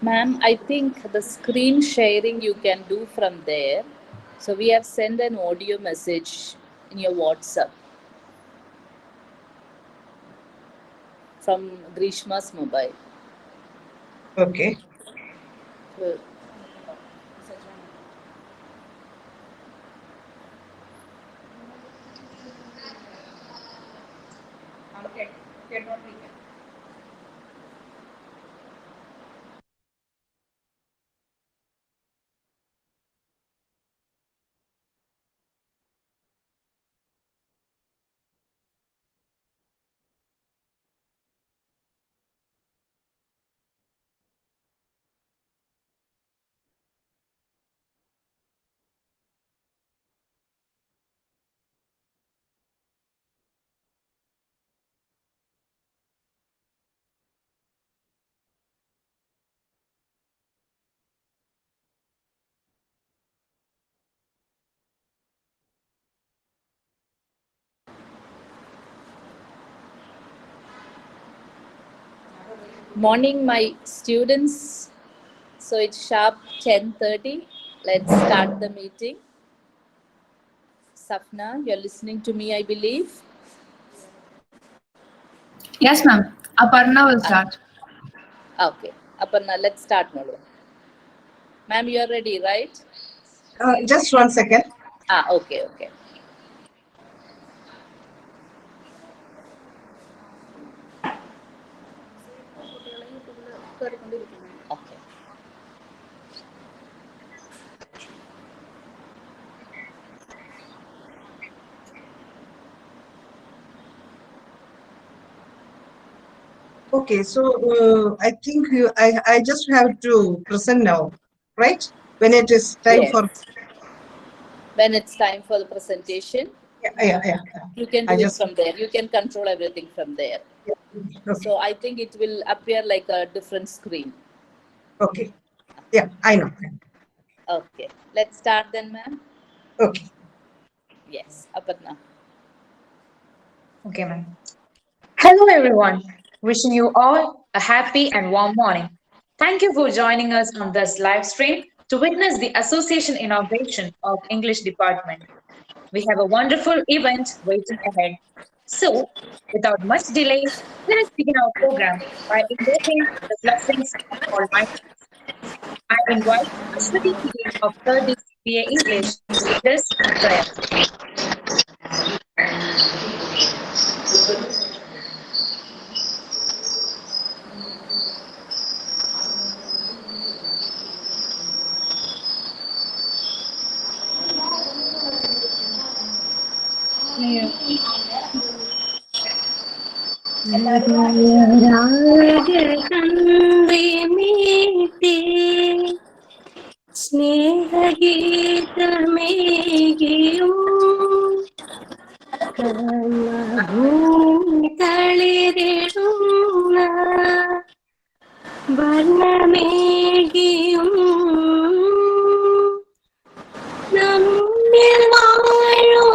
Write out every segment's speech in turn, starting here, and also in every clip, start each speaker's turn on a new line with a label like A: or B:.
A: Ma'am, I think the screen sharing you can do from there. So we have sent an audio message in your WhatsApp from Greeshma's mobile.
B: Okay.
A: Morning, my students. So it's sharp 10:30. Let's start the meeting. Safna, you're listening to me, I believe.
C: Yes, ma'am. Aparna will start.
A: Okay. Aparna, let's start, Nolu. Ma'am, you're ready, right?
B: Just 1 second.
A: Okay. Okay.
B: Okay, so I think I just have to present now, right? When it is time for.
A: When it's time for the presentation,
B: Yeah.
A: you can do it from there. You can control everything from there.
B: Okay.
A: So I think it will appear like a different screen.
B: Okay. Yeah, I know.
A: Okay. Let's start then, ma'am.
B: Okay.
A: Yes, Aparna.
D: Okay, ma'am. Hello, everyone. Wishing you all a happy and warm morning. Thank you for joining us on this live stream to witness the Association Inauguration of English Department. We have a wonderful event waiting ahead. So, without much delay, let us begin our program by invoking the blessings of Almighty. I invite Ashwati P. of 3rd BA English to lead us in prayer.
E: സ്നേഹഗീതമേകിയും ഭൂമി തളിരിടുന്ന വർണ്ണമേകിയും നമ്മിൽ വാഴുമാതിനാമം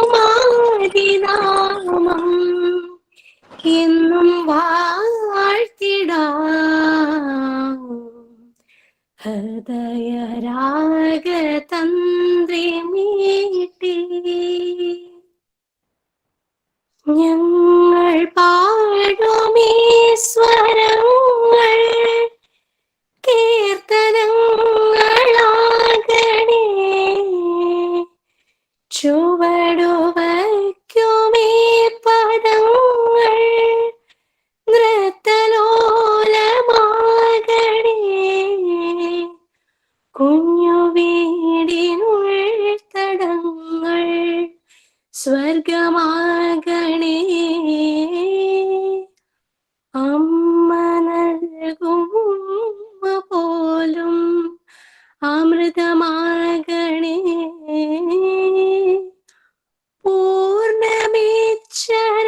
E: ഇന്നും വാഴ്ത്തിടാം ഹൃദയരാഗതന്ത്രി മീട്ടി ഞങ്ങൾ പാടുമീ സ്വരങ്ങൾ കീർത്തനങ്ങളാകണേ ചുവടുവയ്ക്കുമീ പദങ്ങൾ നൃത്തലോലമാകണേ കുഞ്ഞു വീടിനുൾത്തടങ്ങൾ സ്വർഗമാകണേ അമ്മ നൽകും ഉമ്മ പോലും അമൃതമാകണേ പൂർണ്ണമിച്ചര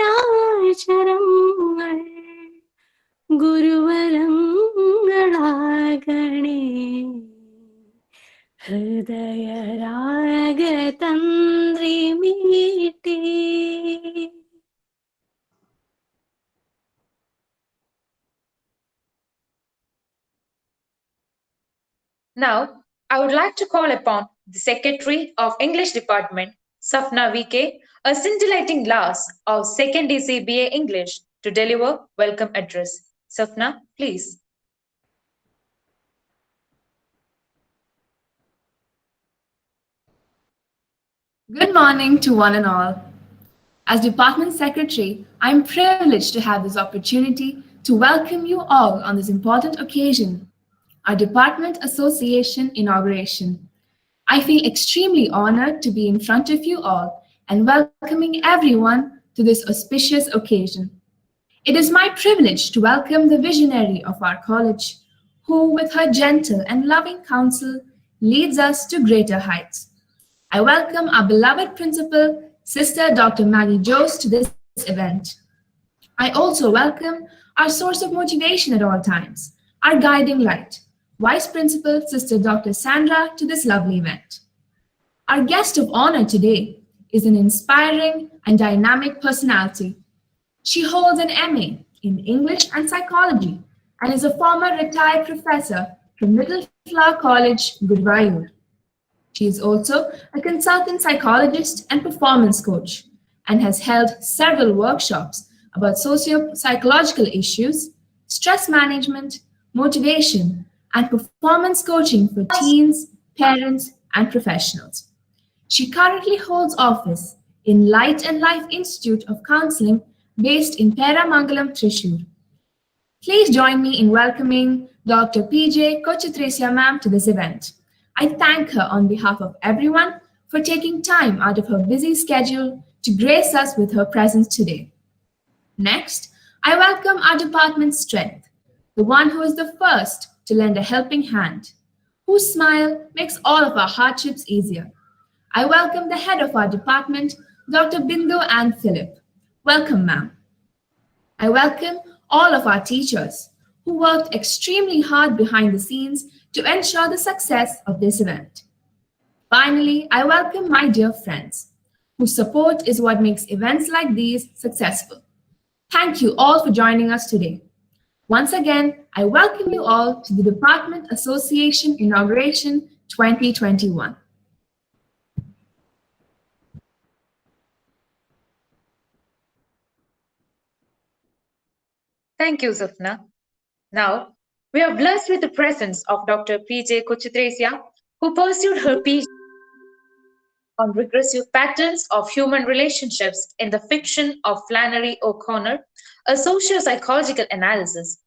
D: Now, I would like to call upon the Secretary of English Department, Safna VK, a scintillating glass of 2nd DC BA English, to deliver welcome address. Safna, please.
C: Good morning to one and all. As Department Secretary, I am privileged to have this opportunity to welcome you all on this important occasion, our Department Association Inauguration. I feel extremely honored to be in front of you all and welcoming everyone to this auspicious occasion. It is my privilege to welcome the visionary of our college, who, with her gentle and loving counsel, leads us to greater heights. I welcome our beloved principal, Sister Dr. Magie Jose, to this event. I also welcome our source of motivation at all times, our guiding light, Vice Principal, Sister Dr. Sandra, to this lovely event. Our guest of honor today is an inspiring and dynamic personality. She holds an MA in English and Psychology and is a former retired professor from Middle Flower College, Guruvayoor. She is also a consultant psychologist and performance coach and has held several workshops about socio-psychological issues, stress management, motivation, and performance coaching for teens, parents, and professionals. She currently holds office in Light and Life Institute of Counseling based in Peramangalam, Thrissur. Please join me in welcoming Dr. PJ Kochuthresia ma'am to this event. I thank her on behalf of everyone for taking time out of her busy schedule to grace us with her presence today. Next, I welcome our department's strength, the one who is the first to lend a helping hand, whose smile makes all of our hardships easier. I welcome the head of our department, Dr. Bindu Ann Philip. Welcome, ma'am. I welcome all of our teachers who worked extremely hard behind the scenes to ensure the success of this event. Finally, I welcome my dear friends, whose support is what makes events like these successful. Thank you all for joining us today. Once again, I welcome you all to the Department Association Inauguration 2021.
D: Thank you, Safna. Now, we are blessed with the presence of Dr. P.J. Kochuthresia, who pursued her PhD on regressive patterns of human relationships in the fiction of Flannery O'Connor, a socio-psychological analysis.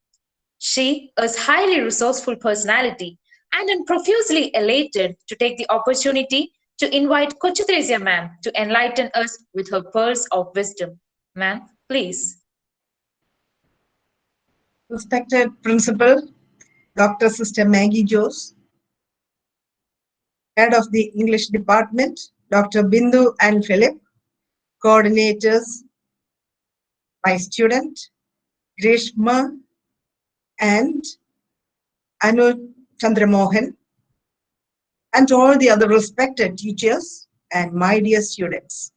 D: She is highly resourceful personality and am profusely elated to take the opportunity to invite Kochuthresia ma'am to enlighten us with her pearls of wisdom. Ma'am, please.
B: Respected Principal, Dr. Sister Magie Jose, Head of the English Department, Dr. Bindu Ann Philip, Coordinators, my student, Greeshma and Chandramohan, and all the other respected teachers and my dear students.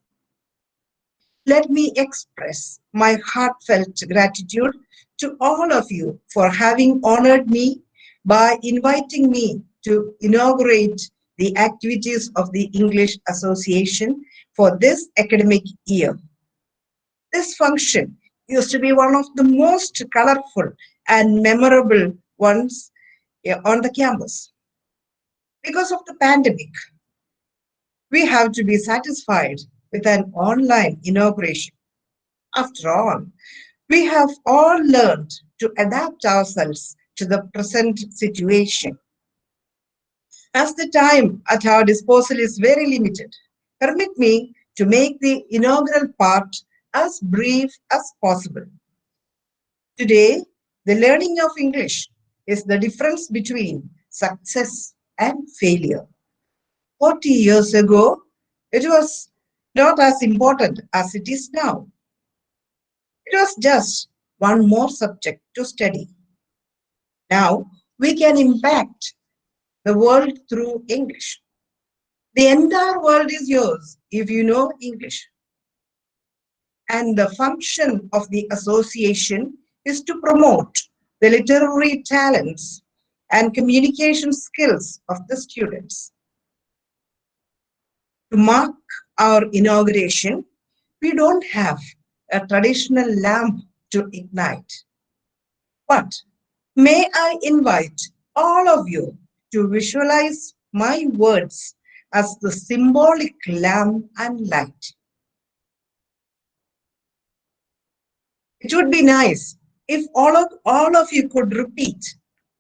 B: Let me express my heartfelt gratitude to all of you for having honored me by inviting me to inaugurate the activities of the English Association for this academic year. This function used to be one of the most colorful and memorable ones on the campus. Because of the pandemic, we have to be satisfied with an online inauguration. After all, we have all learned to adapt ourselves to the present situation. As the time at our disposal is very limited, permit me to make the inaugural part as brief as possible. Today, the learning of English is the difference between success and failure. 40 years ago, it was not as important as it is now. It was just one more subject to study. Now, we can impact the world through English. The entire world is yours if you know English. And the function of the association is to promote the literary talents and communication skills of the students. To mark our inauguration, we don't have a traditional lamp to ignite. But may I invite all of you to visualize my words as the symbolic lamp and light. It would be nice if all of you could repeat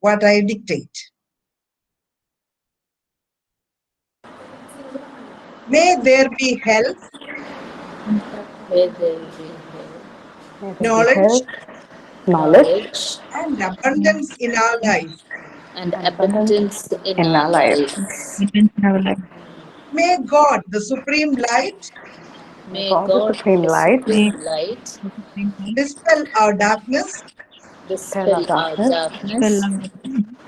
B: what I dictate. May there be health,
A: Where there will be
F: May there be
B: knowledge,
F: health, knowledge,
A: knowledge
B: and abundance in our life.
A: and
F: and abundance
A: abundance in
F: in
A: our
F: our life.
A: lives.
B: May God, the supreme light,
F: May
A: May
F: God, the
A: God,
F: Supreme
A: the
F: Light,
A: supreme light,
B: dispel our darkness
F: dispel our
A: dispel our
F: darkness
A: darkness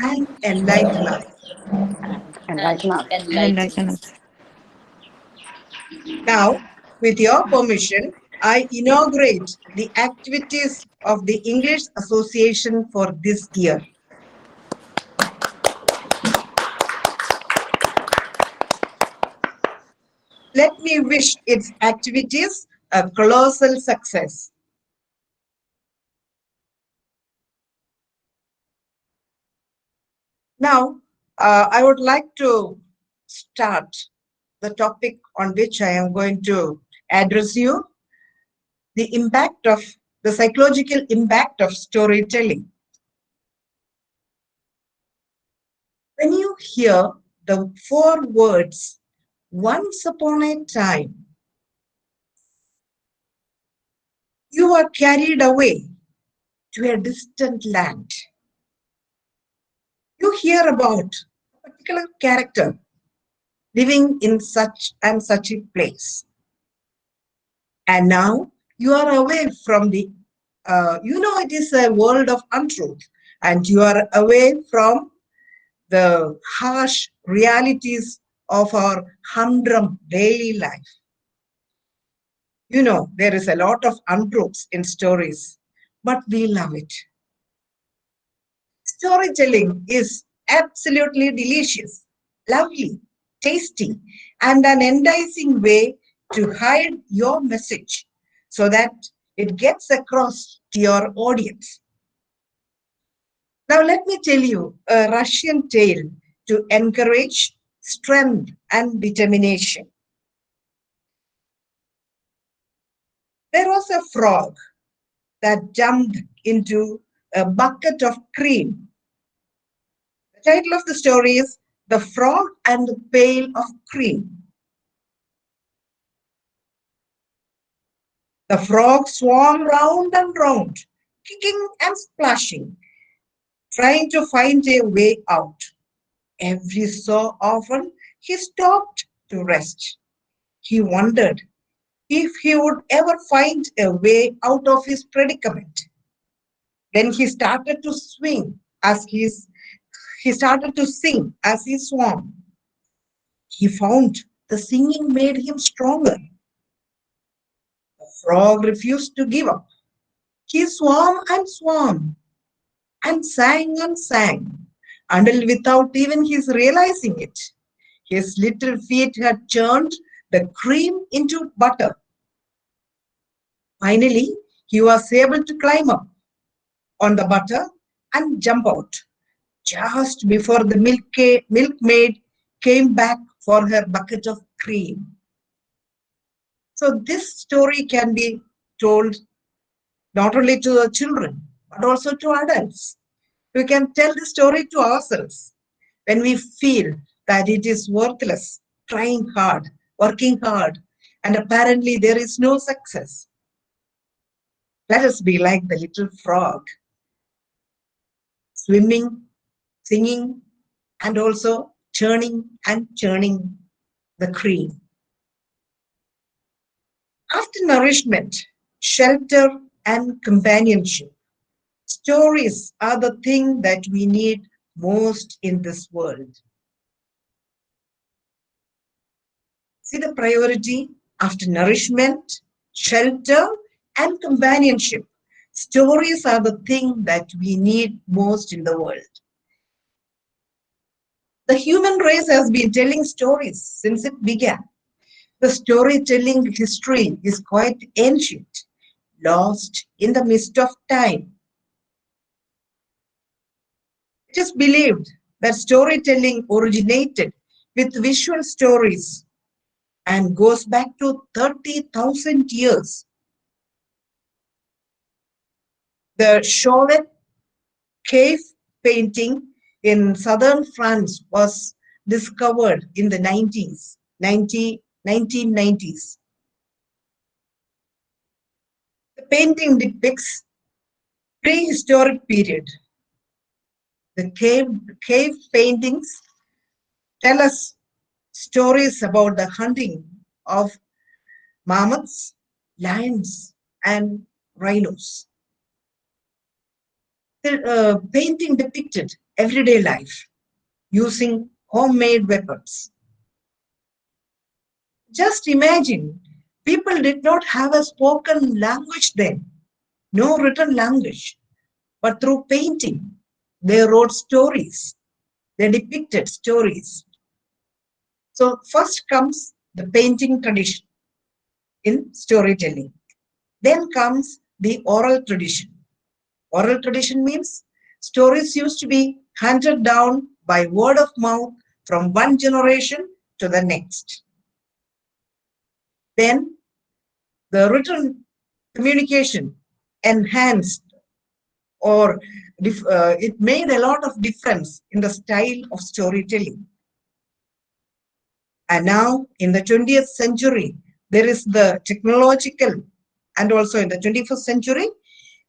B: and enlighten us.
F: and
A: and
F: enlighten us.
A: enlighten us.
B: Now, with your permission, I inaugurate the activities of the English Association for this year. Let me wish its activities a colossal success. Now, I would like to start the topic on which I am going to address you, the psychological impact of storytelling. When you hear the 4 words, once upon a time, you are carried away to a distant land. You hear about a particular character living in such and such a place. And now you are away from it is a world of untruth, and you are away from the harsh realities of our humdrum daily life. There is a lot of untruths in stories, but we love it. Storytelling is absolutely delicious, lovely, tasty, and an enticing way to hide your message so that it gets across to your audience. Now, let me tell you a Russian tale to encourage strength and determination. There was a frog that jumped into a bucket of cream. The title of the story is The Frog and the Pail of Cream. The frog swam round and round, kicking and splashing, trying to find a way out. Every so often, he stopped to rest. He wondered if he would ever find a way out of his predicament. Then he started to started to sing as he swam. He found the singing made him stronger. The frog refused to give up. He swam and sang until without even his realizing it, his little feet had churned the cream into butter. Finally, he was able to climb up on the butter and jump out just before the milkmaid came back for her bucket of cream. So this story can be told not only to the children, but also to adults. We can tell the story to ourselves when we feel that it is worthless, trying hard, working hard, and apparently there is no success. Let us be like the little frog, swimming, singing, and also churning and churning the cream. After nourishment, shelter, and companionship, stories are the thing that we need most in this world. See the priority after nourishment, shelter, and companionship. Stories are the thing that we need most in the world. The human race has been telling stories since it began. The storytelling history is quite ancient, lost in the mist of time. It is believed that storytelling originated with visual stories and goes back to 30,000 years. The Chauvet cave painting in southern France was discovered in the 1990s. The painting depicts prehistoric period. The cave paintings tell us stories about the hunting of mammoths, lions, and rhinos. The painting depicted everyday life using homemade weapons. Just imagine, people did not have a spoken language then, no written language, but through painting, they wrote stories, they depicted stories. So first comes the painting tradition in storytelling. Then comes the oral tradition. Oral tradition means stories used to be handed down by word of mouth from one generation to the next. Then the written communication enhanced, or it made a lot of difference in the style of storytelling. And now in the 20th century, there is the technological, and also in the 21st century,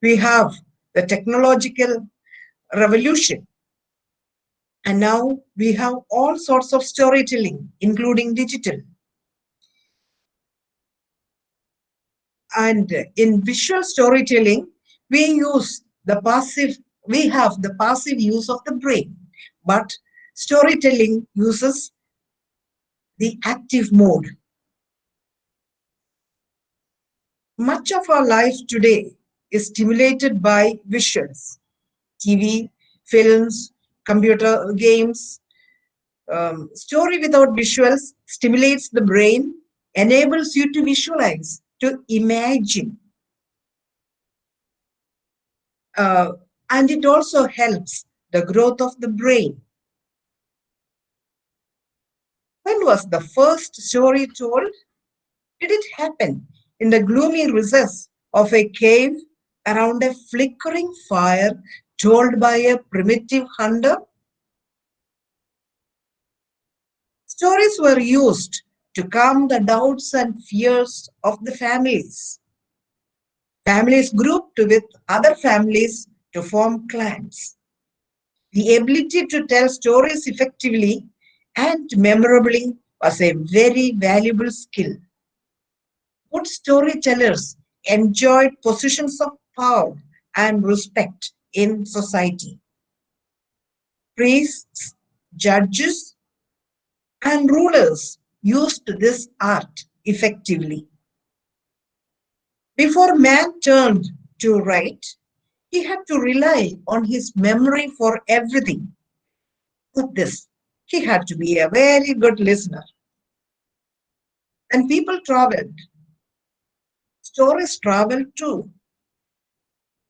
B: we have the technological revolution. And now we have all sorts of storytelling, including digital. And in visual storytelling, we have the passive use of the brain, but storytelling uses the active mode. Much of our life today is stimulated by visuals, TV, films, computer games. Story without visuals stimulates the brain, enables you to visualize, to imagine. And it also helps the growth of the brain. When was the first story told? Did it happen in the gloomy recess of a cave around a flickering fire told by a primitive hunter? Stories were used to calm the doubts and fears of the families. Families grouped with other families to form clans. The ability to tell stories effectively and memorably was a very valuable skill. Good storytellers enjoyed positions of power and respect in society. Priests, judges, and rulers used this art effectively. Before man turned to write, he had to rely on his memory for everything. With this, he had to be a very good listener. And people traveled. Stories traveled too.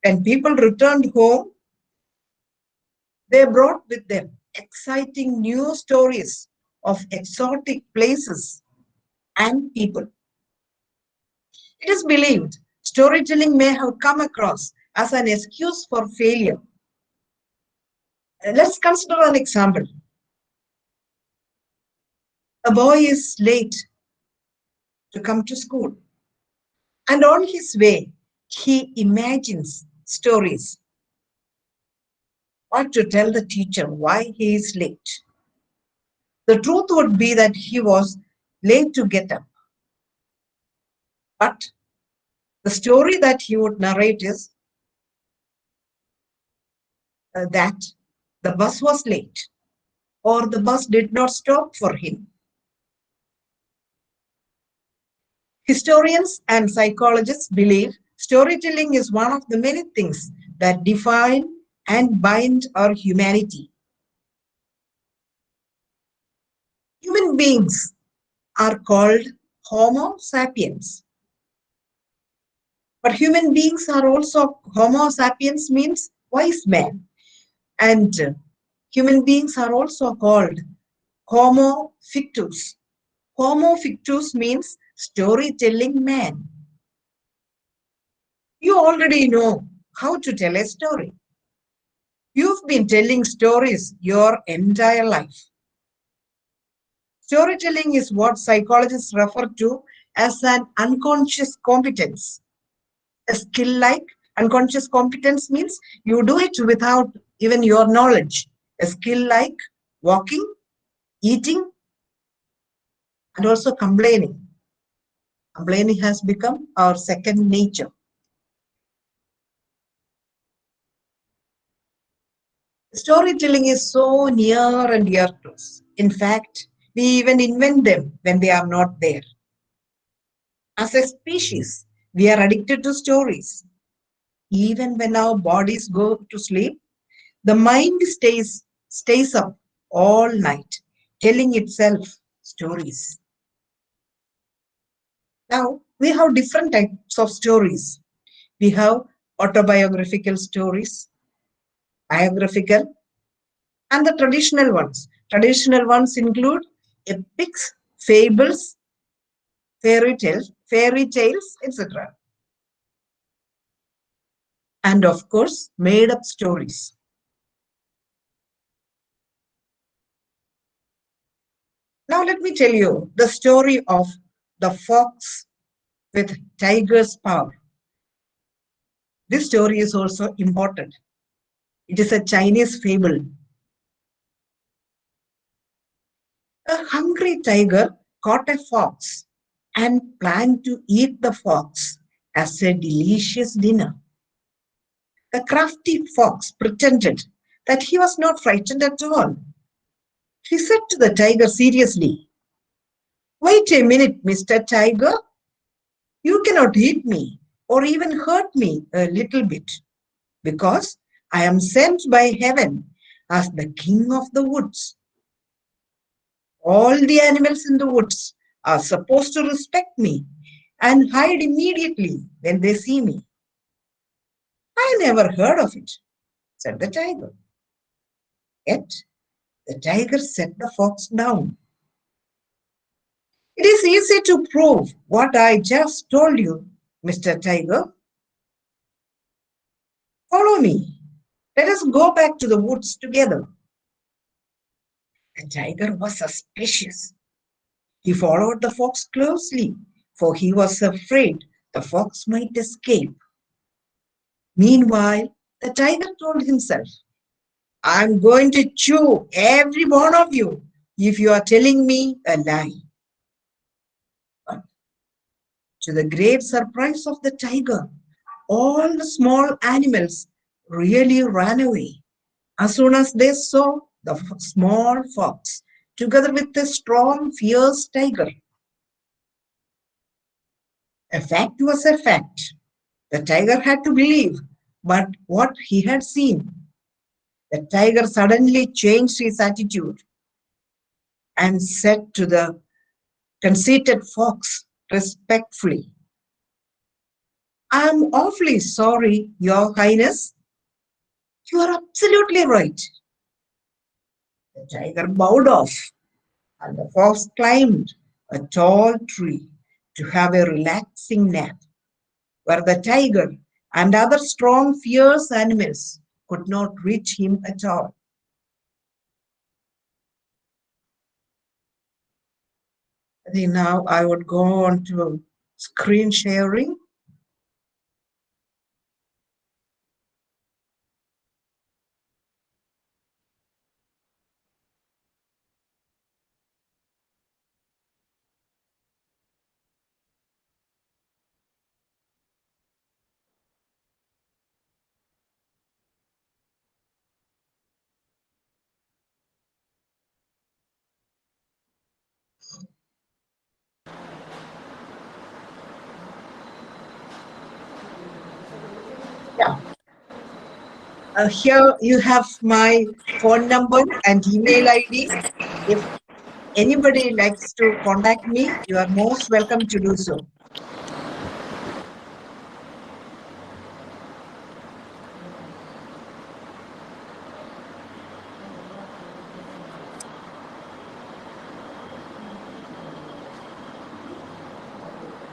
B: When people returned home, they brought with them exciting new stories of exotic places and people. It is believed storytelling may have come across as an excuse for failure. Let's consider an example. A boy is late to come to school, and on his way, he imagines stories. Or to tell the teacher why he is late. The truth would be that he was late to get up. But the story that he would narrate is that the bus was late or the bus did not stop for him. Historians and psychologists believe storytelling is one of the many things that define and bind our humanity. Human beings are called Homo sapiens. But human beings are also, Homo sapiens means wise man. And human beings are also called Homo fictus. Homo fictus means storytelling man. You already know how to tell a story. You've been telling stories your entire life. Storytelling is what psychologists refer to as an unconscious competence. A skill like unconscious competence means you do it without even your knowledge. A skill like walking, eating, and also complaining. Complaining has become our second nature. Storytelling is so near and dear to us. In fact, we even invent them when they are not there. As a species, we are addicted to stories. Even when our bodies go to sleep, the mind stays up all night, telling itself stories. Now, we have different types of stories. We have autobiographical stories, biographical, and the traditional ones. Traditional ones include epics, fables, fairy tales, etc. And of course, made up stories. Now, let me tell you the story of the fox with tiger's power. This story is also important. It is a Chinese fable. A hungry tiger caught a fox and planned to eat the fox as a delicious dinner. The crafty fox pretended that he was not frightened at all. He said to the tiger seriously, "Wait a minute, Mr. Tiger. You cannot eat me or even hurt me a little bit because I am sent by heaven as the king of the woods. All the animals in the woods are supposed to respect me and hide immediately when they see me." "I never heard of it," said the tiger. Yet the tiger set the fox down. "It is easy to prove what I just told you, Mr. Tiger. Follow me. Let us go back to the woods together." The tiger was suspicious. He followed the fox closely, for he was afraid the fox might escape. Meanwhile, the tiger told himself, "I'm going to chew every one of you if you are telling me a lie." But to the great surprise of the tiger, all the small animals really ran away as soon as they saw the small fox together with the strong, fierce tiger. A fact was a fact. The tiger had to believe but what he had seen. The tiger suddenly changed his attitude and said to the conceited fox respectfully, "I'm awfully sorry, Your Highness. You are absolutely right." The tiger bowed off, and the fox climbed a tall tree to have a relaxing nap, where the tiger and other strong, fierce animals could not reach him at all. I think now I would go on to screen sharing. Yeah. Here you have my phone number and email ID. If Anybody likes to contact me, you are most welcome to do so.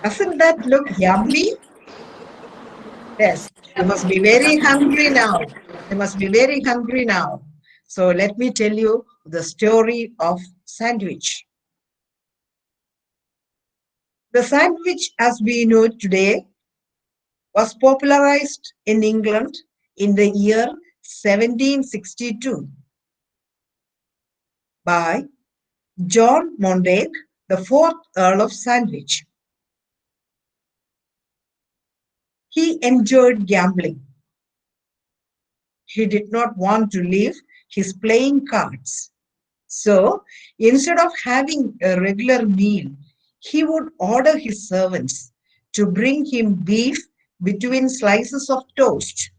B: Doesn't that look yummy? Yes, you must be very hungry now. You must be very hungry now. So let me tell you the story of sandwich. The sandwich as we know it today was popularized in England in the year 1762 by John Montague, the fourth Earl of Sandwich. He enjoyed gambling. He did not want to leave his playing cards. So instead of having a regular meal, he would order his servants to bring him beef between slices of toast.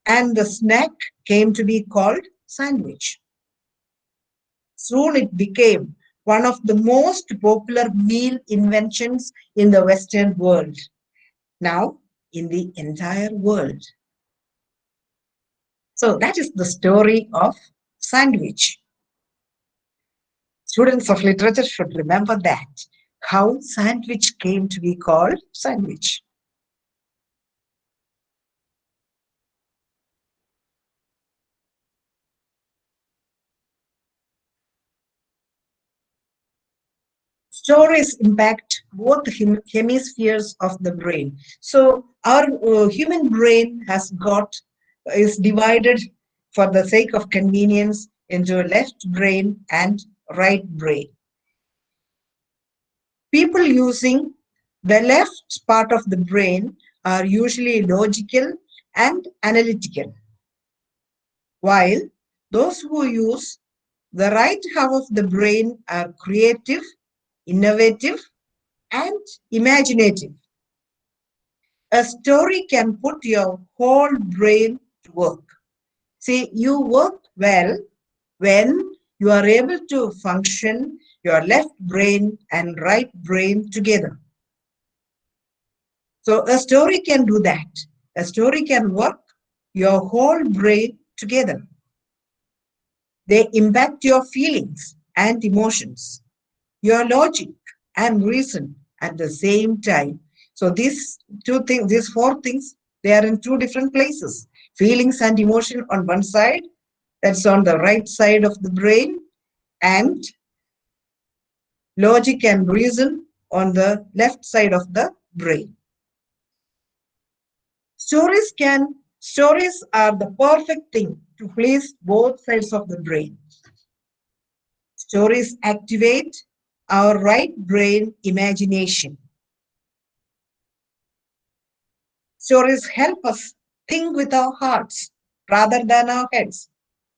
B: And the snack came to be called sandwich. Soon it became one of the most popular meal inventions in the Western world, now in the entire world. So that is the story of sandwich. Students of literature should remember that, how sandwich came to be called sandwich. Stories impact both hemispheres of the brain. So our human brain is divided for the sake of convenience into left brain and right brain. People using the left part of the brain are usually logical and analytical, while those who use the right half of the brain are creative, innovative, and imaginative. A story can put your whole brain to work. See, you work well when you are able to function your left brain and right brain together. So a story can do that. A story can work your whole brain together. They impact your feelings and emotions, your logic and reason at the same time. So these four things, they are in two different places. Feelings and emotion on one side, that's on the right side of the brain, and logic and reason on the left side of the brain. Stories are the perfect thing to please both sides of the brain. Stories activate our right brain imagination. Stories help us think with our hearts rather than our heads.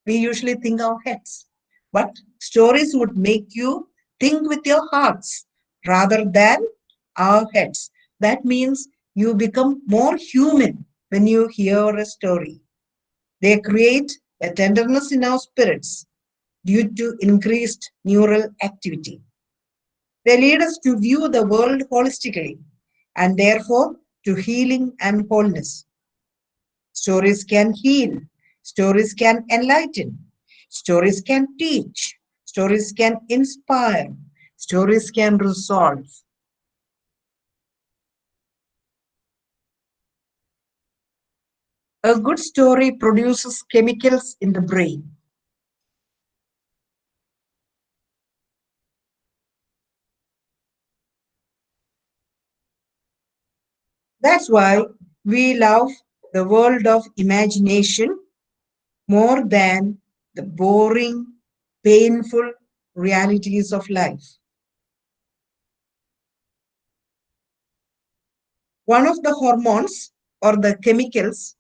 B: We usually think our heads, but stories would make you think with your hearts rather than our heads. That means you become more human when you hear a story. They create a tenderness in our spirits due to increased neural activity. They lead us to view the world holistically and therefore to healing and wholeness. Stories can heal. Stories can enlighten. Stories can teach. Stories can inspire. Stories can resolve. A good story produces chemicals in the brain. That's why we love the world of imagination more than the boring, painful realities of life. One of the hormones or the chemicals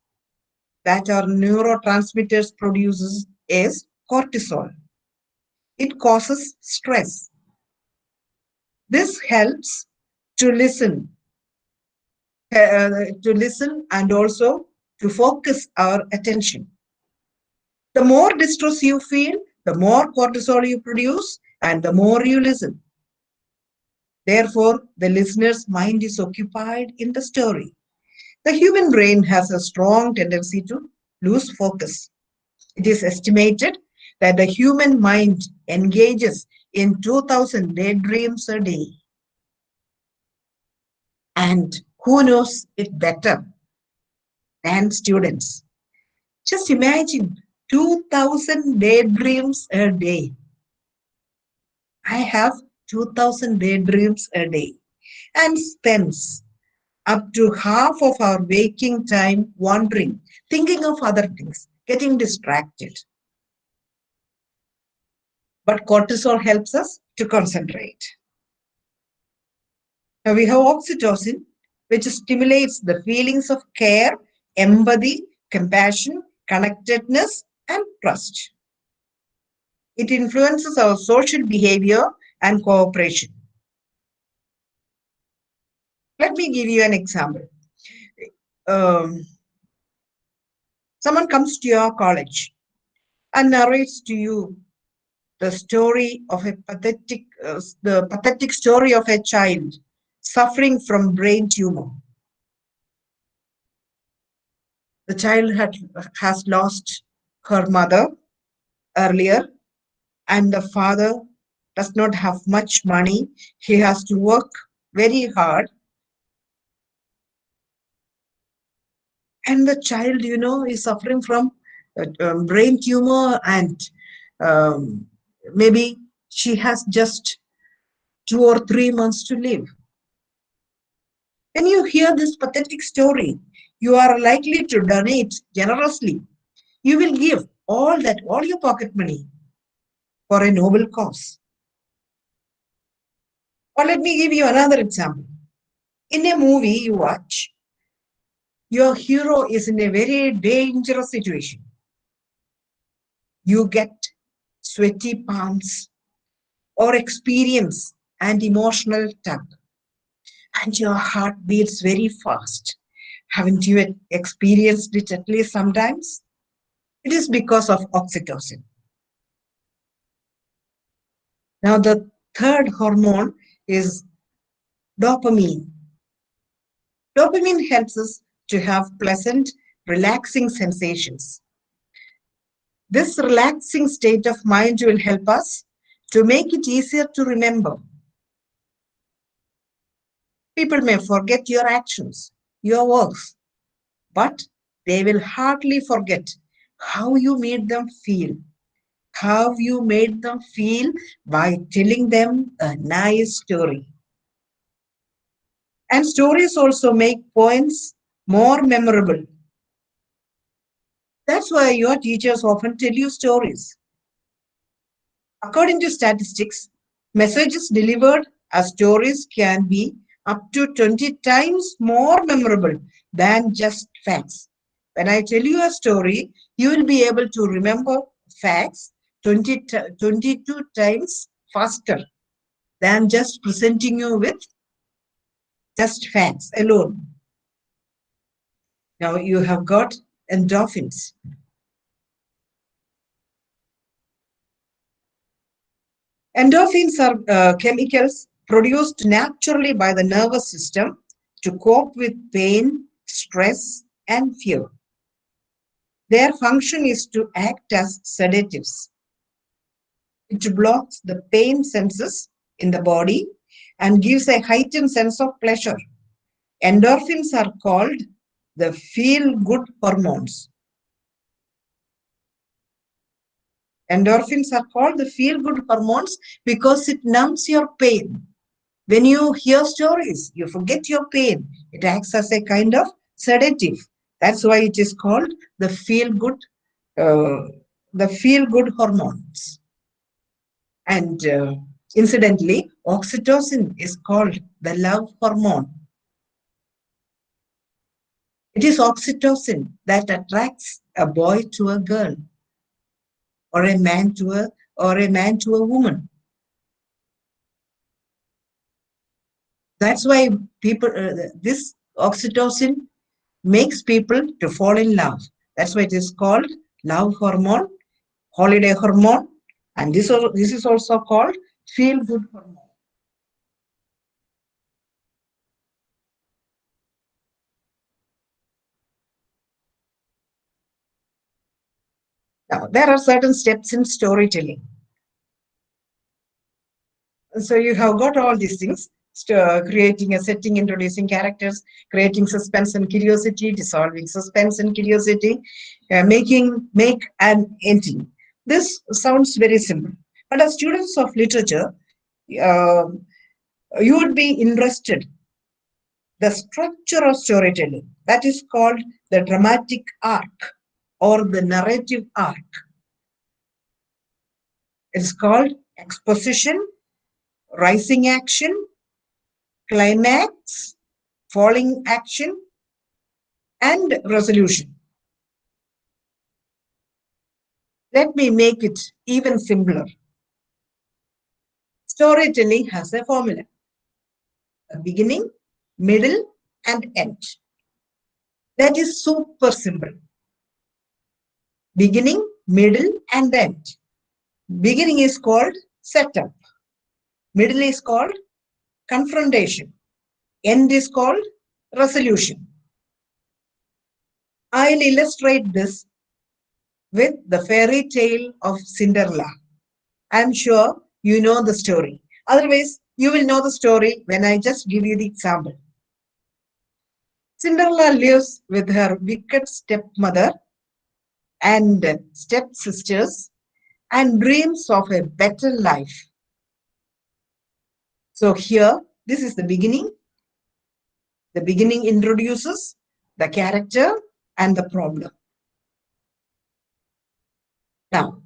B: that our neurotransmitters produces is cortisol. It causes stress. This helps to listen and also to focus our attention. The more distress you feel, The more cortisol you produce and the more you listen. Therefore, the listener's mind is occupied in the story. The human brain has a strong tendency to lose focus. It is estimated that the human mind engages in 2000 daydreams a day. And who knows it better than students? Just imagine 2000 daydreams a day. I have 2000 daydreams a day and spends up to half of our waking time wandering, thinking of other things, getting distracted. But cortisol helps us to concentrate. Now we have oxytocin, which stimulates the feelings of care, empathy, compassion, connectedness, and trust. It influences our social behavior and cooperation. Let me give you an example. Um, Someone comes to your college and narrates to you the story of the pathetic story of a child suffering from brain tumor. The child has lost her mother earlier, and the father does not have much money. He has to work very hard. And the child, is suffering from brain tumor, and um, maybe she has just 2 or 3 months to live. When you hear this pathetic story, you are likely to donate generously. You will give all your pocket money for a noble cause. Or let me give you another example. In a movie you watch, your hero is in a very dangerous situation. You get sweaty palms or experience an emotional tug, and your heart beats very fast. Haven't you experienced it at least sometimes? It is because of oxytocin. Now, the third hormone is dopamine. Dopamine helps us to have pleasant, relaxing sensations. This relaxing state of mind will help us to make it easier to remember. People may forget your actions, your works, but they will hardly forget how you made them feel. How you made them feel by telling them a nice story. And stories also make points more memorable. That's why your teachers often tell you stories. According to statistics, messages delivered as stories can be up to 20 times more memorable than just facts. When I tell you a story, you will be able to remember facts 22 times faster than just presenting you with just facts alone. Now you have got endorphins. Endorphins are chemicals produced naturally by the nervous system to cope with pain, stress, and fear. Their function is to act as sedatives. It blocks the pain senses in the body and gives a heightened sense of pleasure. Endorphins are called the feel-good hormones. Endorphins are called the feel-good hormones because it numbs your pain. When you hear stories, you forget your pain. It acts as a kind of sedative. That's why it is called the feel-good hormones. And incidentally, oxytocin is called the love hormone. It is oxytocin that attracts a boy to a girl, or a man to a woman. That's why this oxytocin makes people to fall in love. That's why it is called love hormone, holiday hormone, And this is also called feel-good hormone. Now, there are certain steps in storytelling. So you have got all these things, creating a setting, introducing characters, creating suspense and curiosity, dissolving suspense and curiosity, make an ending. This sounds very simple. But as students of literature, uh, you would be interested the structure of storytelling. That is called the dramatic arc or the narrative arc. It's called exposition, rising action, climax, falling action, and resolution. Let me make it even simpler. Storytelling has a formula: a beginning, middle, and end. That is super simple. Beginning, middle, and end. Beginning is called setup. Middle is called confrontation. End is called resolution. I'll illustrate this with the fairy tale of Cinderella. I'm sure you know the story. Otherwise, you will know the story when I just give you the example. Cinderella lives with her wicked stepmother and stepsisters and dreams of a better life. So here, this is the beginning. The beginning introduces the character and the problem. Now,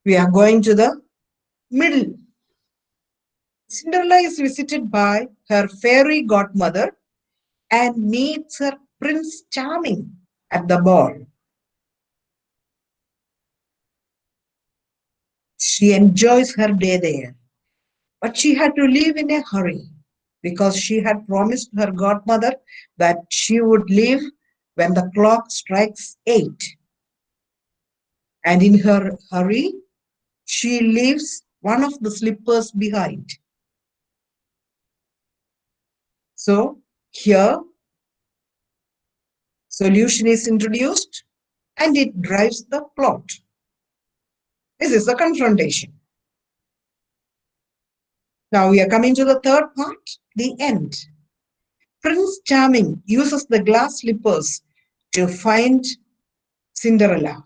B: we are going to the middle. Cinderella is visited by her fairy godmother and meets her Prince Charming at the ball. She enjoys her day there, but she had to leave in a hurry because she had promised her godmother that she would leave when the clock strikes 8. And in her hurry, she leaves one of the slippers behind. So here, solution is introduced and it drives the plot. This is the confrontation. Now we are coming to the third part, the end. Prince Charming uses the glass slippers to find Cinderella.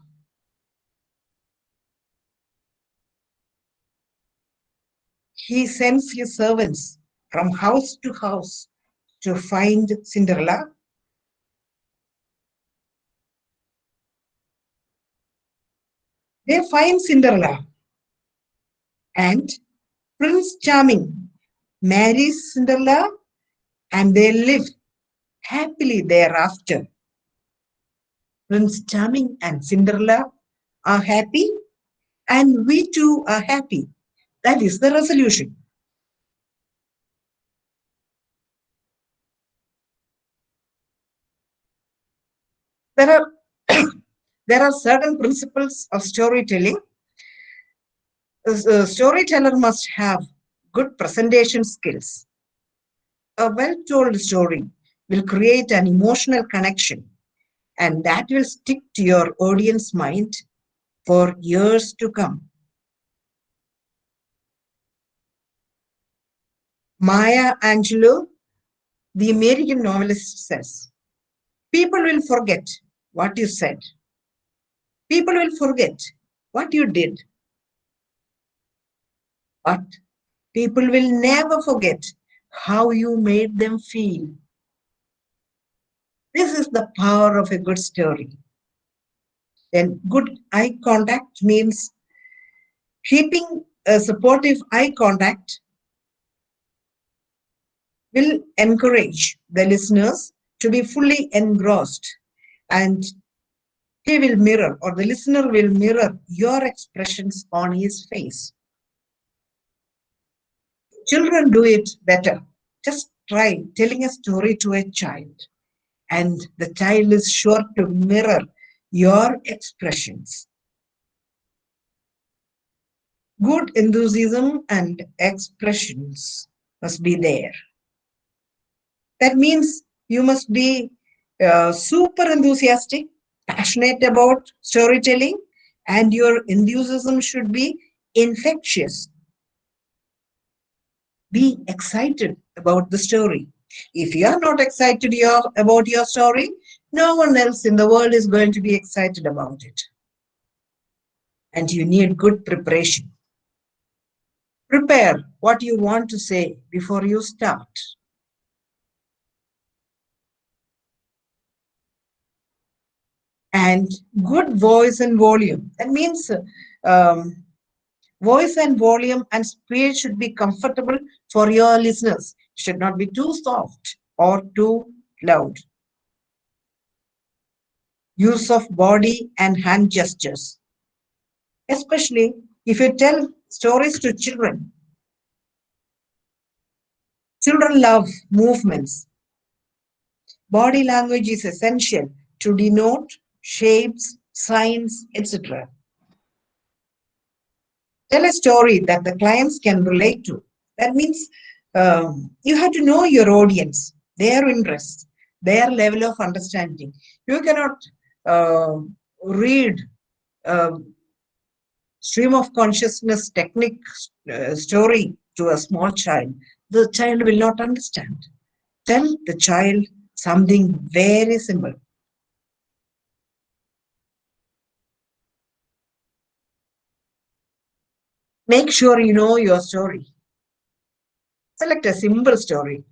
B: He sends his servants from house to house to find Cinderella. They find Cinderella and Prince Charming marries Cinderella and they live happily thereafter. Prince Charming and Cinderella are happy and we too are happy. That is the resolution. There are there are certain principles of storytelling. A storyteller must have good presentation skills. A well-told story will create an emotional connection and that will stick to your audience mind for years to come. Maya Angelou, the American novelist, says, people will forget what you said. People will forget what you did. But people will never forget how you made them feel. This is the power of a good story. Then good eye contact means keeping a supportive eye contact will encourage the listeners to be fully engrossed and he will mirror or the listener will mirror your expressions on his face. Children do it better. Just try telling a story to a child and the child is sure to mirror your expressions. Good enthusiasm and expressions must be there. That means you must be super enthusiastic, passionate about storytelling, and your enthusiasm should be infectious. Be excited about the story. If you are not excited about your story, no one else in the world is going to be excited about it. And you need good preparation. Prepare what you want to say before you start. And good voice and volume. That means voice and volume and speed should be comfortable for your listeners. It should not be too soft or too loud. Use of body and hand gestures, especially if you tell stories to children. Children love movements. Body language is essential to denote shapes, signs, etc. Tell a story that the clients can relate to. That means you have to know your audience, their interests, their level of understanding. You cannot uh, read stream of consciousness technique story to a small child. The child will not understand. Tell the child something very simple. Make sure you know your story. Select a simple story,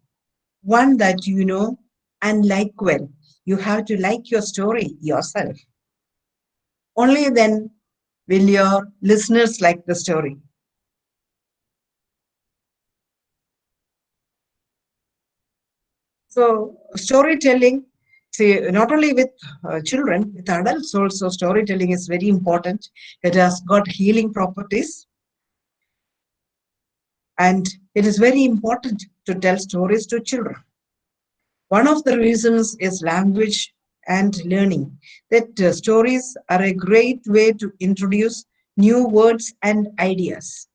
B: one that you know and like well. You have to like your story yourself. Only then will your listeners like the story. So, storytelling, see, not only with children, with adults also, storytelling is very important. It has got healing properties, and it is very important to tell stories to children. One of the reasons is language and learning, that stories are a great way to introduce new words and ideas.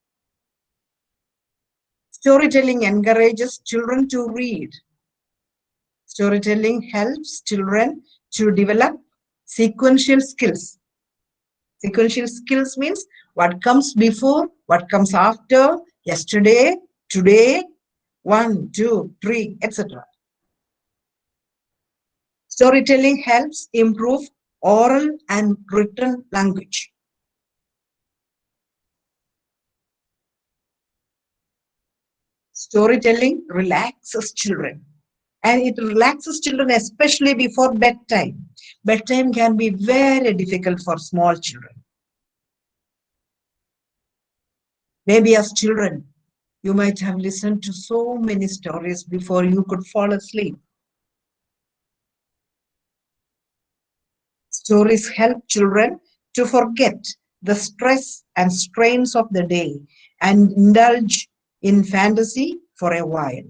B: Storytelling encourages children to read. Storytelling helps children to develop sequential skills. Sequential skills means what comes before, what comes after, yesterday, today, 1, 2, 3, etc. Storytelling helps improve oral and written language. Storytelling relaxes children, and it relaxes children especially before bedtime. Bedtime can be very difficult for small children. Maybe as children, you might have listened to so many stories before you could fall asleep. Stories help children to forget the stress and strains of the day and indulge in fantasy for a while.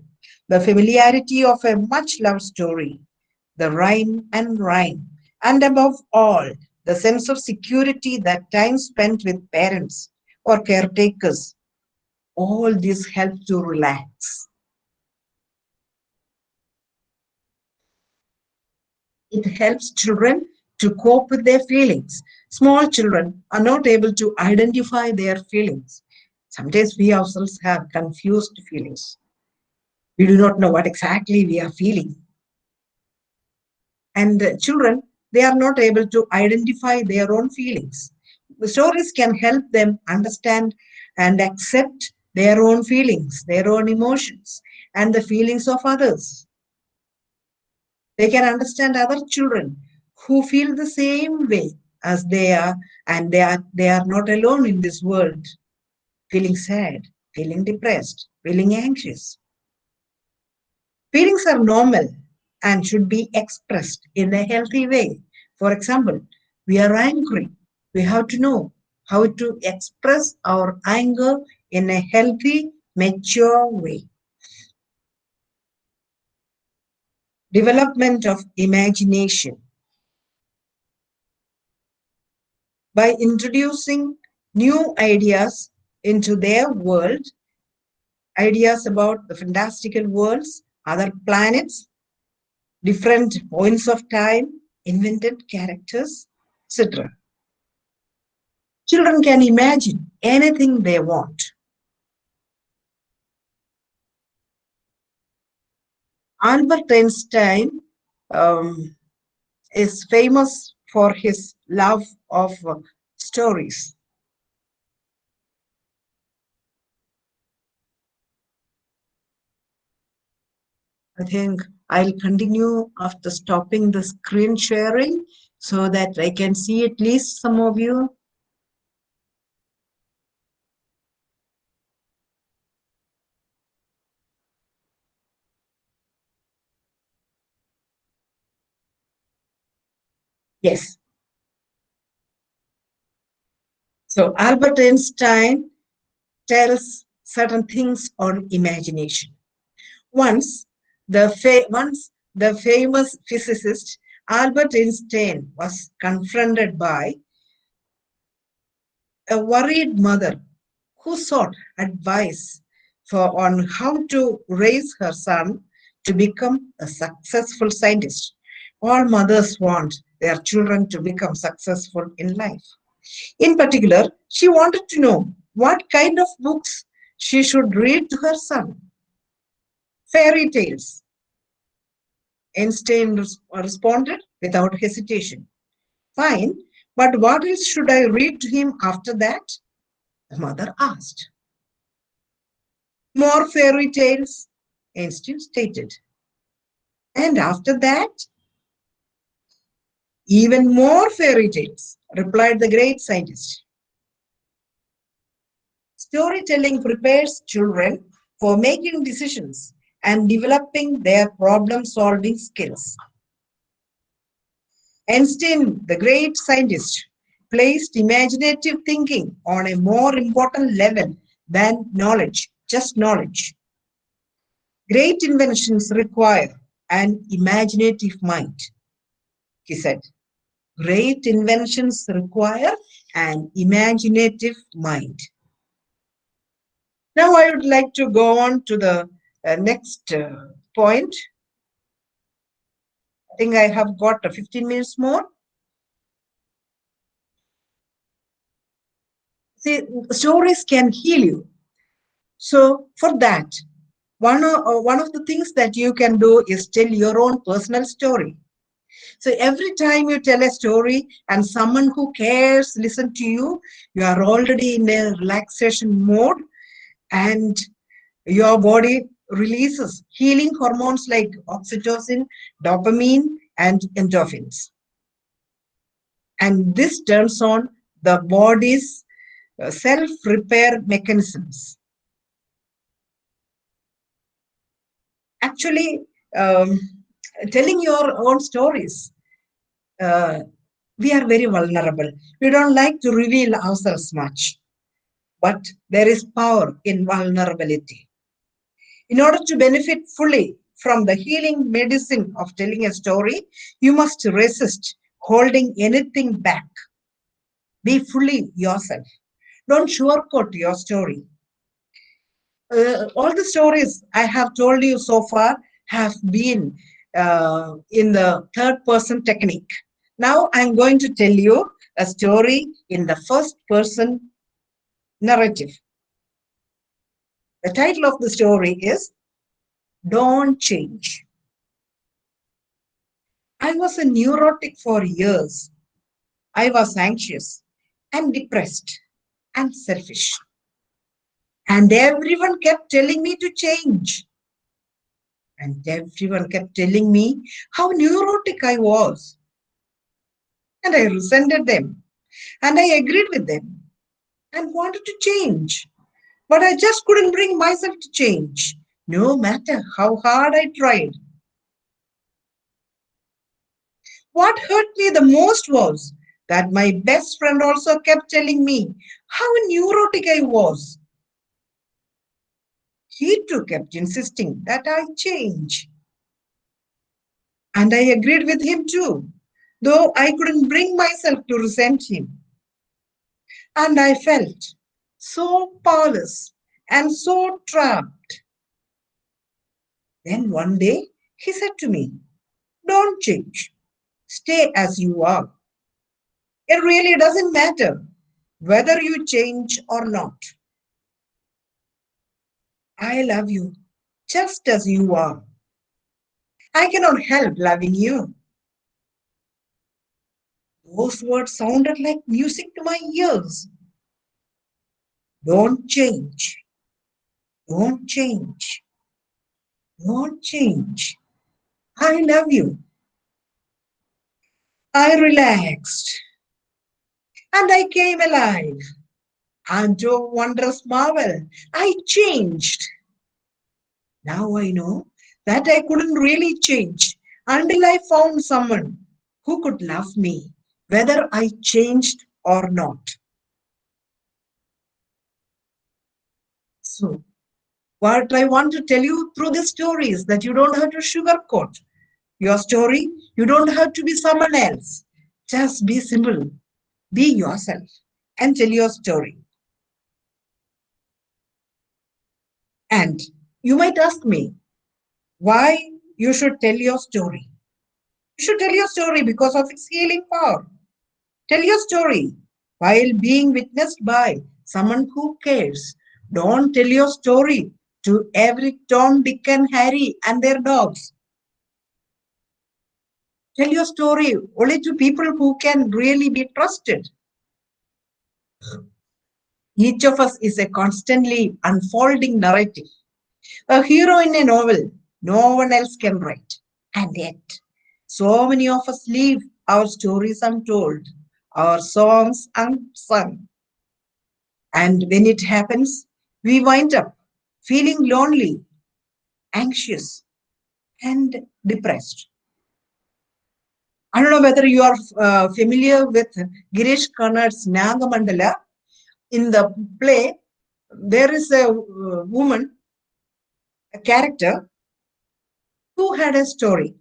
B: The familiarity of a much loved story, the rhyme and rhyme, and above all, the sense of security that time spent with parents or caretakers, all this helps to relax. It helps children to cope with their feelings. Small children are not able to identify their feelings. Sometimes we ourselves have confused feelings. We do not know what exactly we are feeling. And children, they are not able to identify their own feelings. The stories can help them understand and accept their own feelings, their own emotions, and the feelings of others. They can understand other children who feel the same way as they are, and they are not alone in this world, feeling sad, feeling depressed, feeling anxious. Feelings are normal and should be expressed in a healthy way. For example, we are angry. We have to know how to express our anger in a healthy, mature way. Development of imagination. By introducing new ideas into their world, ideas about the fantastical worlds, other planets, different points of time, invented characters, etc. Children can imagine anything they want. Albert Einstein is famous for his love of stories. I think I'll continue after stopping the screen sharing so that I can see at least some of you. Yes. So Albert Einstein tells certain things on imagination. Once the famous physicist Albert Einstein was confronted by a worried mother who sought advice on how to raise her son to become a successful scientist. All mothers want their children to become successful in life. In particular, she wanted to know what kind of books she should read to her son. Fairy tales. Einstein responded without hesitation. Fine, but what else should I read to him after that? The mother asked. More fairy tales, Einstein stated. And after that, even more fairy tales, replied the great scientist. Storytelling prepares children for making decisions and developing their problem-solving skills. Einstein, the great scientist, placed imaginative thinking on a more important level than knowledge, just knowledge. Great inventions require an imaginative mind, he said. Great inventions require an imaginative mind. Now I would like to go on to the next point. I think I have got 15 minutes more. See, stories can heal you. So for that, one of the things that you can do is tell your own personal story. So every time you tell a story and someone who cares listen to you, you are already in a relaxation mode and your body releases healing hormones like oxytocin, dopamine, and endorphins. And this turns on the body's self-repair mechanisms. Actually, telling your own stories, we are very vulnerable. We don't like to reveal ourselves much, but there is power in vulnerability. In order to benefit fully from the healing medicine of telling a story, you must resist holding anything back. Be fully yourself. Don't sugarcoat your story. All the stories I have told you so far have been in the third person technique. Now I'm going to tell you a story in the first person narrative. The title of the story is Don't Change. I was a neurotic for years. I was anxious and depressed and selfish. And everyone kept telling me to change. And everyone kept telling me how neurotic I was. And I resented them. And I agreed with them and wanted to change. But I just couldn't bring myself to change, no matter how hard I tried. What hurt me the most was that my best friend also kept telling me how neurotic I was. He too kept insisting that I change. And I agreed with him too, though I couldn't bring myself to resent him. And I felt so powerless and so trapped. Then one day he said to me, "Don't change. Stay as you are. It really doesn't matter whether you change or not. I love you just as you are. I cannot help loving you." Those words sounded like music to my ears. Don't change. Don't change. Don't change. I love you. I relaxed and I came alive. And oh, wondrous marvel, I changed. Now I know that I couldn't really change until I found someone who could love me, whether I changed or not. So, what I want to tell you through this story is that you don't have to sugarcoat your story. You don't have to be someone else. Just be simple. Be yourself and tell your story. And you might ask me why you should tell your story. You should tell your story because of its healing power. Tell your story while being witnessed by someone who cares. Don't tell your story to every Tom, Dick, and Harry and their dogs. Tell your story only to people who can really be trusted. Each of us is a constantly unfolding narrative, a hero in a novel no one else can write. And yet, so many of us leave our stories untold, our songs unsung. And when it happens, we wind up feeling lonely, anxious, and depressed. I don't know whether you are familiar with Girish Karnad's Nagamandala. In the play, there is a woman, a character, who had a story.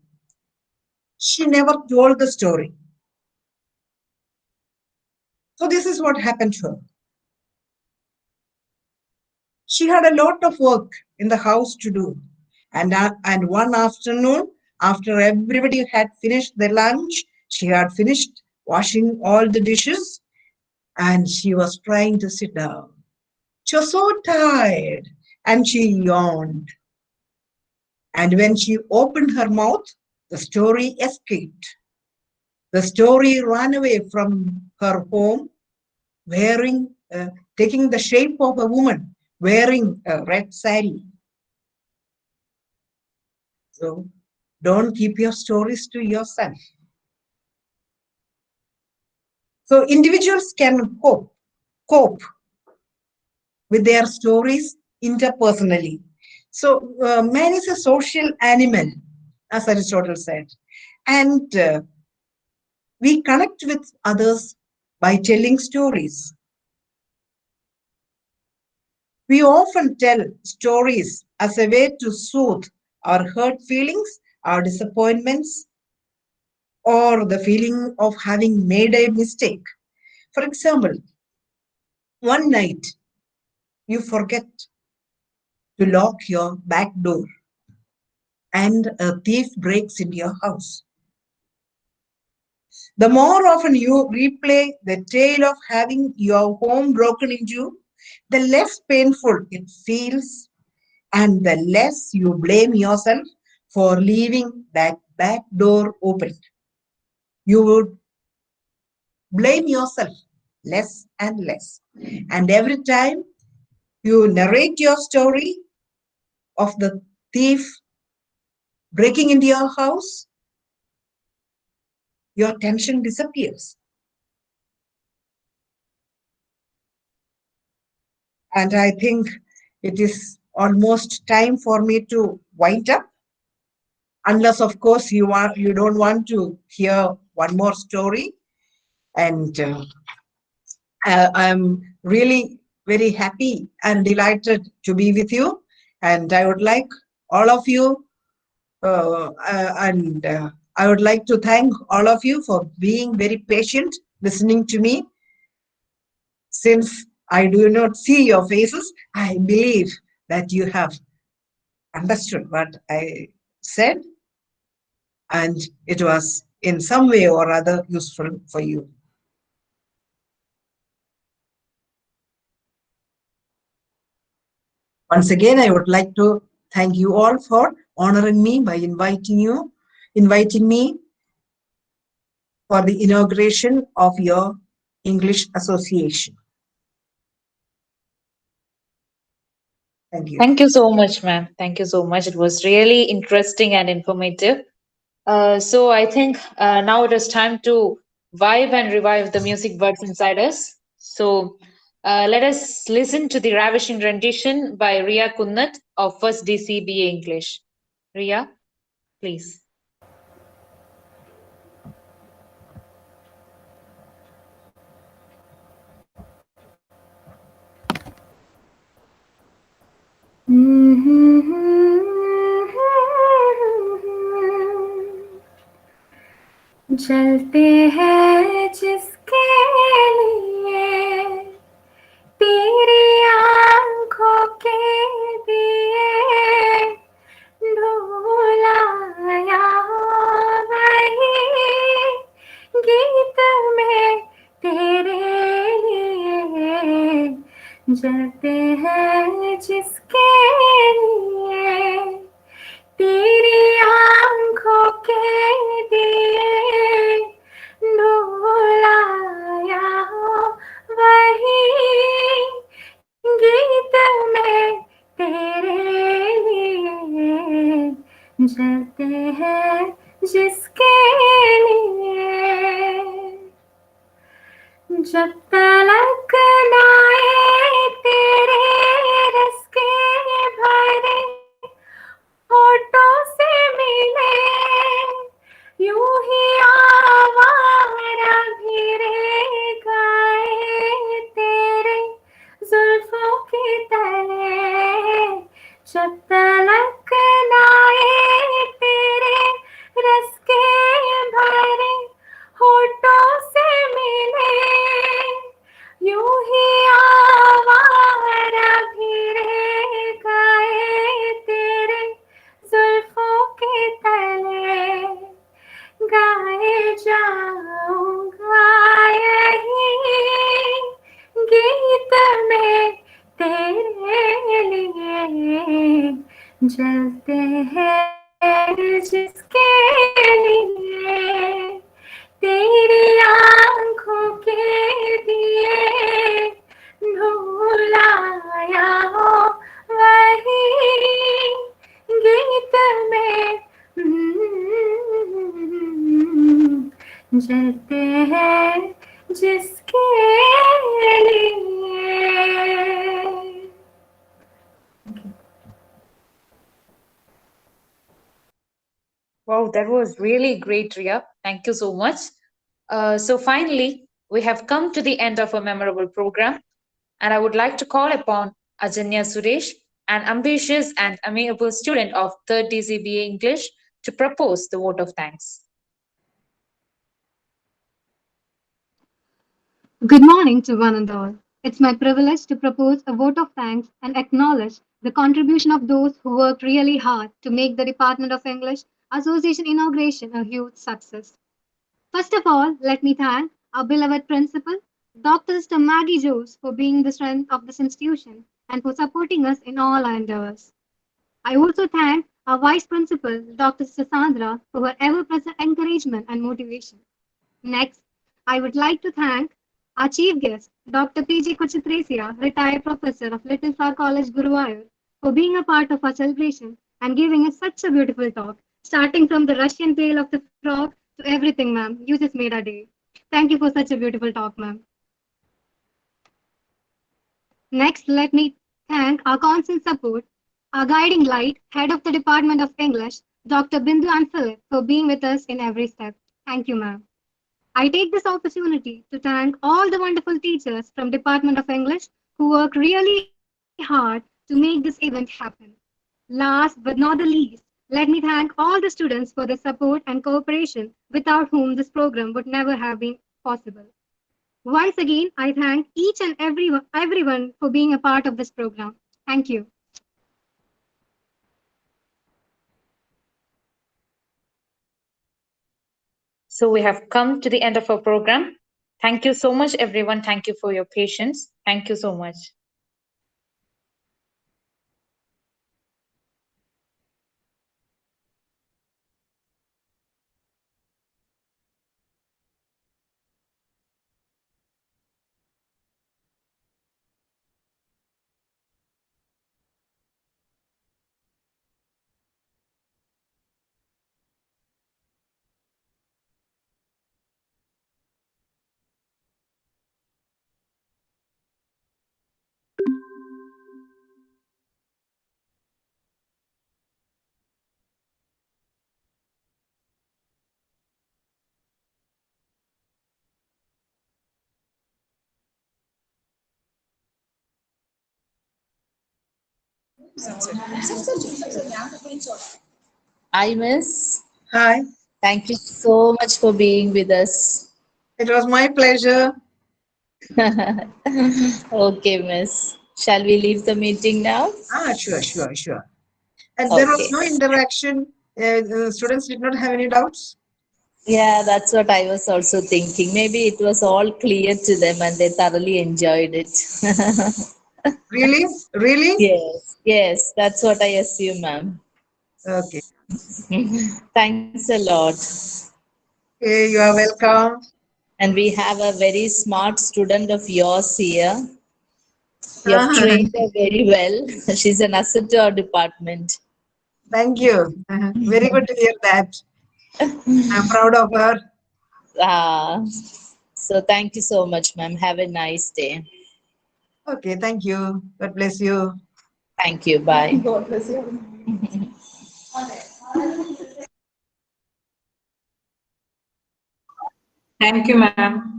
B: She never told the story. So this is what happened to her. She had a lot of work in the house to do. And one afternoon, after everybody had finished their lunch, she had finished washing all the dishes and she was trying to sit down. She was so tired and she yawned. And when she opened her mouth, the story escaped. The story ran away from her home, taking the shape of a woman wearing a red sari. So don't keep your stories to yourself. So individuals can cope with their stories interpersonally. So man is a social animal, as Aristotle said. And we connect with others by telling stories. We often tell stories as a way to soothe our hurt feelings, our disappointments, or the feeling of having made a mistake. For example, one night you forget to lock your back door and a thief breaks into your house. The more often you replay the tale of having your home broken into, the less painful it feels and the less you blame yourself for leaving that back door open. You would blame yourself less and less. And every time you narrate your story of the thief breaking into your house, your tension disappears. And I think it is almost time for me to wind up. Unless, of course, you don't want to hear one more story. And I'm really very happy and delighted to be with you. And I would like all of you, I would like to thank all of you for being very patient, listening to me. Since I do not see your faces. I believe that you have understood what I said, and it was in some way or other useful for you. Once again, I would like to thank you all for honoring me by inviting me for the inauguration of your English Association. Thank you.
D: Thank you so much, ma'am. Thank you so much. It was really interesting and informative. So I think now it is time to vibe and revive the music buds inside us. So let us listen to the ravishing rendition by Ria Kunnat of First DC BA English. Ria, please.
E: जलते हैं जिसके लिए तेरी आंखों के दिए ढूलाया वही गीत में तेरे लिए जलते हैं जिसके लिए तेरी आंखों के दिए ढूलाया वही गीत में तेरे लिए जलते हैं जिसके लिए जब तलक नाए तेरे रस के भरे होठों से मिले यूं ही आवारा गिरे गाए तेरे जुल्फों के तले जब तलक नाए तेरे रस के भरे होठों से मिले यूं ही आवारा गिरे गाए तेरे जुल्फों के तले गाए जाऊंगा यही गीत में तेरे लिए जलते हैं जिसके लिए तेरी आंखों के दिए ढूलाया हो वही गीत में जलते हैं जिसके लिए
D: Wow, that was really great, Ria. Thank you so much. So finally, we have come to the end of a memorable program, and I would like to call upon Ajanya Suresh, an ambitious and amiable student of 3rd DCBA English, to propose the vote of thanks.
G: Good morning to one and all. It's my privilege to propose a vote of thanks and acknowledge the contribution of those who worked really hard to make the Department of English Association inauguration a huge success. First of all, let me thank our beloved principal, Dr. Sister Magie Jose, for being the strength of this institution and for supporting us in all our endeavors. I also thank our Vice Principal, Dr. Sister Sandra, for her ever present encouragement and motivation. Next, I would like to thank our chief guest, Dr. P.J. Kochuthresia, retired professor of Little Flower College, Guruvayoor, for being a part of our celebration and giving us such a beautiful talk, starting from the Russian tale of the frog to everything, ma'am. You just made our day. Thank you for such a beautiful talk, ma'am. Next, let me thank our constant support, our guiding light, head of the Department of English, Dr. Bindu Ann Philip, for being with us in every step. Thank you, ma'am. I take this opportunity to thank all the wonderful teachers from Department of English who work really hard to make this event happen. Last but not the least, let me thank all the students for their support and cooperation without whom this program would never have been possible. Once again, I thank each and everyone for being a part of this program. Thank you.
D: So we have come to the end of our program. Thank you so much, everyone. Thank you for your patience. Thank you so much.
A: Hi, Miss.
B: Hi,
A: Thank you so much for being with us.
B: it was my pleasure.
A: Okay, Miss. Shall we leave the meeting now?
B: Sure. And there was
A: Okay.
B: no interaction. The students did not have any doubts.
A: Yeah, that's what I was also thinking. Maybe it was all clear to them and they thoroughly enjoyed it.
B: Really? Really?
A: Yes, that's what I assume, ma'am.
B: Okay.
A: Thanks a lot.
B: Okay, you are welcome.
A: And we have a very smart student of yours here. You have
B: Ah,
A: trained her very well. She's an asset to our department.
B: thank you. Very good to hear that. I'm proud of her.
A: Ah, so thank you so much, ma'am. Have a nice day.
B: Okay, thank you. God bless you.
A: Thank you. Bye.
H: Thank you, ma'am.